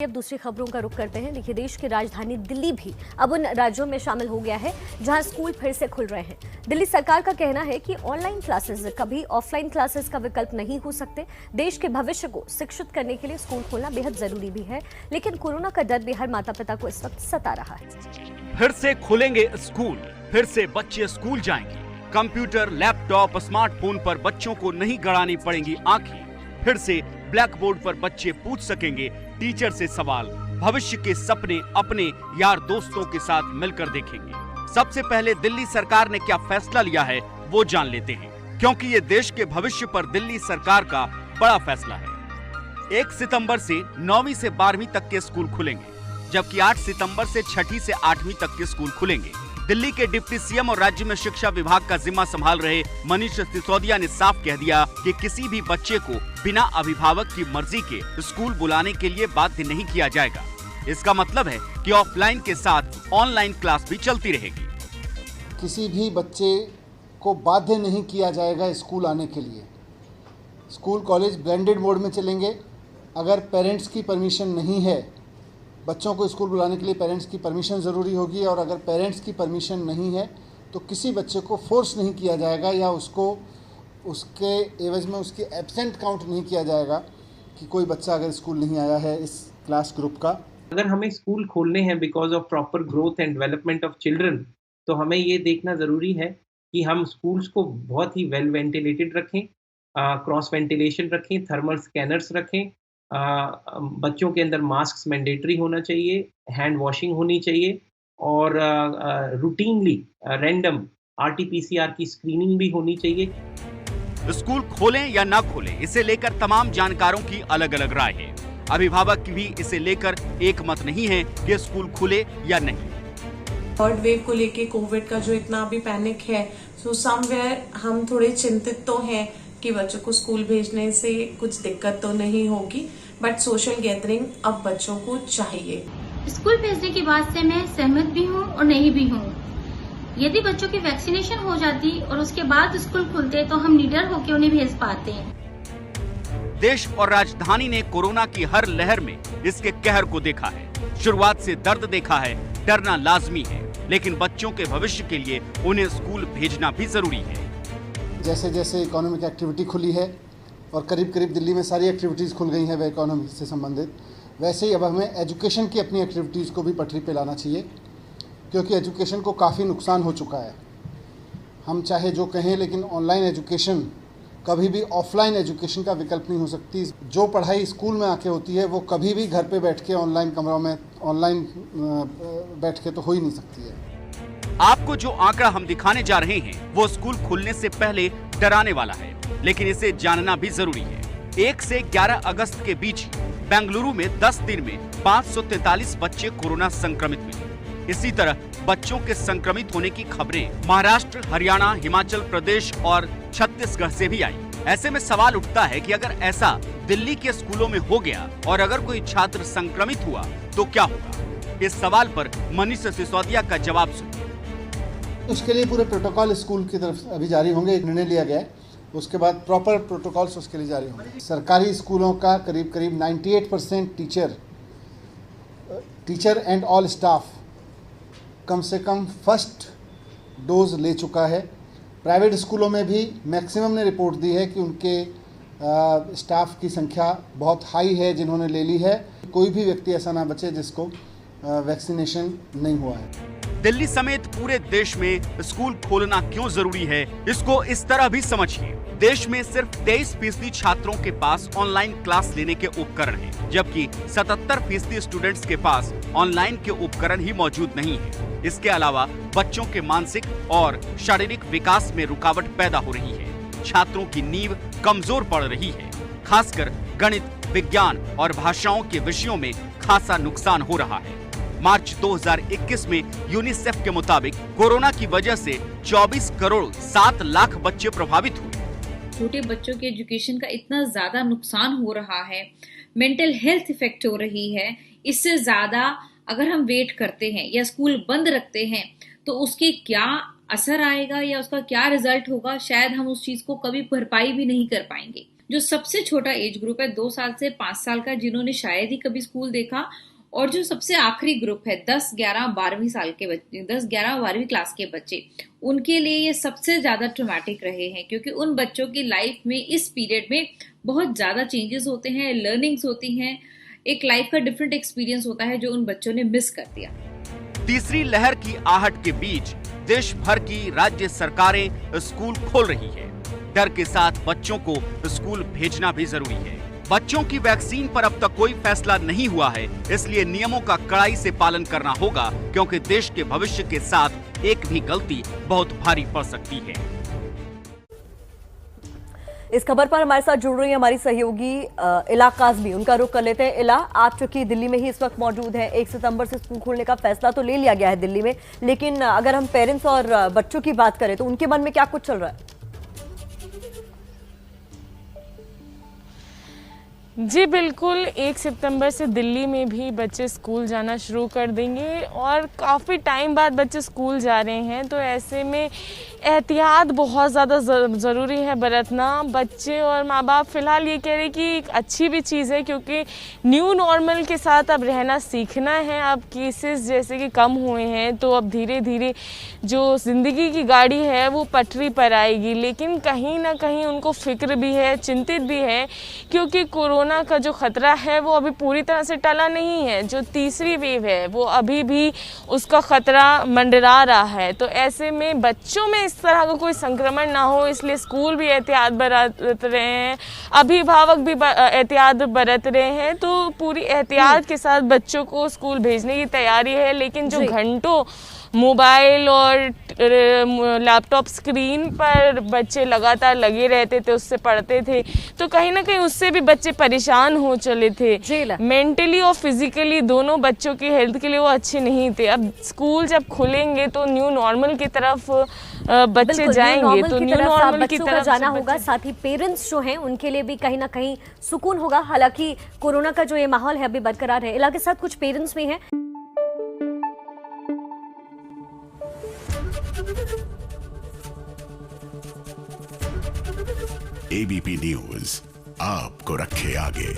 अब दूसरी खबरों का रुख करते हैं। देखिए, देश की राजधानी दिल्ली भी अब उन राज्यों में शामिल हो गया है जहां स्कूल फिर से खुल रहे हैं। दिल्ली सरकार का कहना है कि ऑनलाइन क्लासेस कभी ऑफलाइन क्लासेस का विकल्प नहीं हो सकते। देश के भविष्य को शिक्षित करने के लिए स्कूल खोलना बेहद जरूरी भी है, लेकिन कोरोना का डर भी हर माता पिता को इस वक्त सता रहा है। फिर से खुलेंगे स्कूल, फिर से बच्चे स्कूल जाएंगे। कंप्यूटर, लैपटॉप, स्मार्टफोन पर बच्चों को नहीं गड़ानी पड़ेंगी आंखें। फिर से ब्लैक बोर्ड पर बच्चे पूछ सकेंगे टीचर से सवाल। भविष्य के सपने अपने यार दोस्तों के साथ मिलकर देखेंगे। सबसे पहले दिल्ली सरकार ने क्या फैसला लिया है वो जान लेते हैं, क्योंकि ये देश के भविष्य पर दिल्ली सरकार का बड़ा फैसला है। 1 सितंबर से 9वीं से 12वीं तक के स्कूल खुलेंगे, जबकि 8 सितंबर से 6ठी से 8वीं तक के स्कूल खुलेंगे। दिल्ली के डिप्टी सीएम और राज्य में शिक्षा विभाग का जिम्मा संभाल रहे मनीष सिसोदिया ने साफ कह दिया कि किसी भी बच्चे को बिना अभिभावक की मर्जी के स्कूल बुलाने के लिए बाध्य नहीं किया जाएगा। इसका मतलब है कि ऑफलाइन के साथ ऑनलाइन क्लास भी चलती रहेगी। किसी भी बच्चे को बाध्य नहीं किया जाएगा स्कूल आने के लिए। स्कूल कॉलेज ब्लेंडेड मोड में चलेंगे। अगर पेरेंट्स की परमिशन नहीं है, बच्चों को स्कूल बुलाने के लिए पेरेंट्स की परमिशन ज़रूरी होगी, और अगर पेरेंट्स की परमिशन नहीं है तो किसी बच्चे को फोर्स नहीं किया जाएगा या उसको उसके एवज में उसकी एब्सेंट काउंट नहीं किया जाएगा कि कोई बच्चा अगर स्कूल नहीं आया है इस क्लास ग्रुप का। अगर हमें स्कूल खोलने हैं because of proper growth and development of children, तो हमें ये देखना ज़रूरी है कि हम स्कूल्स को बहुत ही वेल वेंटिलेटेड रखें, क्रॉस वेंटिलेशन रखें, थर्मल स्कैनर्स रखें, बच्चों के अंदर मास्क मैंडेटरी होना चाहिए, हैंड वॉशिंग होनी चाहिए, और रूटीनली रैंडम आरटीपीसीआर की स्क्रीनिंग भी होनी चाहिए। स्कूल खोलें या ना खोलें, इसे लेकर तमाम जानकारों की अलग अलग राय है। अभिभावक की भी इसे लेकर एक मत नहीं है कि स्कूल खुले या नहीं। थर्ड वेव को लेके कोविड का जो इतना अभी पैनिक है, सो समवेयर हम थोड़े चिंतित तो हैं कि बच्चों को स्कूल भेजने से कुछ दिक्कत तो नहीं होगी, बट सोशल गैदरिंग अब बच्चों को चाहिए। स्कूल भेजने की बात से मैं सहमत भी हूँ और नहीं भी हूँ। यदि बच्चों की वैक्सीनेशन हो जाती और उसके बाद स्कूल खुलते तो हम निडर होकर उन्हें भेज पाते हैं। देश और राजधानी ने कोरोना की हर लहर में इसके कहर को देखा है। शुरुआत से दर्द देखा है। डरना लाजमी है, लेकिन बच्चों के भविष्य के लिए उन्हें स्कूल भेजना भी जरूरी है। जैसे जैसे इकोनॉमिक एक्टिविटी खुली है और करीब करीब दिल्ली में सारी एक्टिविटीज़ खुल गई हैं वे इकोनॉमी से संबंधित, वैसे ही अब हमें एजुकेशन की अपनी एक्टिविटीज़ को भी पटरी पे लाना चाहिए, क्योंकि एजुकेशन को काफ़ी नुकसान हो चुका है। हम चाहे जो कहें, लेकिन ऑनलाइन एजुकेशन कभी भी ऑफलाइन एजुकेशन का विकल्प नहीं हो सकती। जो पढ़ाई स्कूल में आके होती है वो कभी भी घर पे बैठ के ऑनलाइन कमरों में ऑनलाइन बैठ के तो हो ही नहीं सकती है। आपको जो आंकड़ा हम दिखाने जा रहे हैं वो स्कूल खुलने से पहले डराने वाला है, लेकिन इसे जानना भी जरूरी है। 1 से 11 अगस्त के बीच बेंगलुरु में 10 दिन में 543 बच्चे कोरोना संक्रमित मिले। इसी तरह बच्चों के संक्रमित होने की खबरें महाराष्ट्र, हरियाणा, हिमाचल प्रदेश और छत्तीसगढ़ से भी आई। ऐसे में सवाल उठता है कि अगर ऐसा दिल्ली के स्कूलों में हो गया और अगर कोई छात्र संक्रमित हुआ तो क्या होगा? इस सवाल पर मनीष सिसोदिया का जवाब सुनिए। उसके लिए पूरे प्रोटोकॉल स्कूल की तरफ अभी जारी होंगे। एक निर्णय लिया गया है, उसके बाद प्रॉपर प्रोटोकॉल्स उसके लिए जारी होंगे। सरकारी स्कूलों का करीब करीब 98% टीचर एंड ऑल स्टाफ कम से कम फर्स्ट डोज ले चुका है। प्राइवेट स्कूलों में भी मैक्सिमम ने रिपोर्ट दी है कि उनके स्टाफ की संख्या बहुत हाई है जिन्होंने ले ली है। कोई भी व्यक्ति ऐसा ना बचे जिसको वैक्सीनेशन नहीं हुआ है। दिल्ली समेत पूरे देश में स्कूल खोलना क्यों जरूरी है, इसको इस तरह भी समझिए। देश में सिर्फ 23% छात्रों के पास ऑनलाइन क्लास लेने के उपकरण हैं, जबकि 77% स्टूडेंट्स के पास ऑनलाइन के उपकरण ही मौजूद नहीं है। इसके अलावा बच्चों के मानसिक और शारीरिक विकास में रुकावट पैदा हो रही है। छात्रों की नींव कमजोर पड़ रही है। खासकर गणित, विज्ञान और भाषाओं के विषयों में खासा नुकसान हो रहा है। मार्च 2021 में यूनिसेफ के मुताबिक कोरोना की वजह से 24 करोड़ 7 लाख बच्चे प्रभावित हुए। छोटे बच्चों के एजुकेशन का इतना ज्यादा नुकसान हो रहा है, मेंटल हेल्थ इफेक्ट हो रही है। इससे ज्यादा अगर हम वेट करते हैं या स्कूल बंद रखते हैं तो उसके क्या असर आएगा या उसका क्या रिजल्ट होगा, शायद हम उस चीज को कभी भरपाई भी नहीं कर पाएंगे। जो सबसे छोटा एज ग्रुप है 2 साल से 5 साल का, जिन्होंने शायद ही कभी स्कूल देखा, और जो सबसे आखिरी ग्रुप है 10, 11, 12वीं साल के बच्चे, 10, 11, 12वीं क्लास के बच्चे, उनके लिए ये सबसे ज्यादा ट्रॉमेटिक रहे हैं, क्योंकि उन बच्चों की लाइफ में इस पीरियड में बहुत ज्यादा चेंजेस होते हैं, लर्निंग्स होती हैं, एक लाइफ का डिफरेंट एक्सपीरियंस होता है जो उन बच्चों ने मिस कर दिया। तीसरी लहर की आहट के बीच देश भर की राज्य सरकारें स्कूल खोल रही है। डर के साथ बच्चों को स्कूल भेजना भी जरूरी है। बच्चों की वैक्सीन पर अब तक कोई फैसला नहीं हुआ है, इसलिए नियमों का कड़ाई से पालन करना होगा, क्योंकि देश के भविष्य के साथ एक भी गलती बहुत भारी पड़ सकती है। इस खबर पर हमारे साथ जुड़ रही है हमारी सहयोगी इला काज़मी, उनका रुख कर लेते हैं। इला, आप चूंकि दिल्ली में ही इस वक्त मौजूद हैं, 1 सितंबर से स्कूल खोलने का फैसला तो ले लिया गया है दिल्ली में, लेकिन अगर हम पेरेंट्स और बच्चों की बात करें तो उनके मन में क्या कुछ चल रहा है? जी बिल्कुल, 1 सितंबर से दिल्ली में भी बच्चे स्कूल जाना शुरू कर देंगे और काफ़ी टाइम बाद बच्चे स्कूल जा रहे हैं, तो ऐसे में एहतियात बहुत ज़्यादा ज़रूरी है बरतना। बच्चे और माँ बाप फ़िलहाल ये कह रहे हैं कि एक अच्छी भी चीज़ है, क्योंकि न्यू नॉर्मल के साथ अब रहना सीखना है। अब केसेस जैसे कि कम हुए हैं, तो अब धीरे धीरे जो ज़िंदगी की गाड़ी है वो पटरी पर आएगी, लेकिन कहीं ना कहीं उनको फ़िक्र भी है, चिंतित भी है, क्योंकि कोरोना का जो ख़तरा है वो अभी पूरी तरह से टला नहीं है। जो तीसरी वेव है वो अभी भी उसका ख़तरा मंडरा रहा है, तो ऐसे में बच्चों में इस तरह का कोई संक्रमण ना हो, इसलिए स्कूल भी एहतियात बरत रहे हैं, अभिभावक भी एहतियात बरत रहे हैं, तो पूरी एहतियात के साथ बच्चों को स्कूल भेजने की तैयारी है। लेकिन जो घंटों मोबाइल और लैपटॉप स्क्रीन पर बच्चे लगातार लगे रहते थे, उससे पढ़ते थे, तो कहीं ना कहीं उससे भी बच्चे परेशान हो चले थे। मेंटली और फिजिकली दोनों बच्चों की हेल्थ के लिए वो अच्छे नहीं थे। अब स्कूल जब खुलेंगे तो न्यू नॉर्मल की तरफ बच्चे जाएंगे, तो न्यू नॉर्मल की तरफ जाना होगा। साथ ही पेरेंट्स जो हैं उनके लिए भी कहीं ना कहीं सुकून होगा। हालांकि कोरोना का जो ये माहौल है अभी बरकरार है। इलाके साथ कुछ पेरेंट्स भी हैं। एबीपी न्यूज आपको रखे आगे।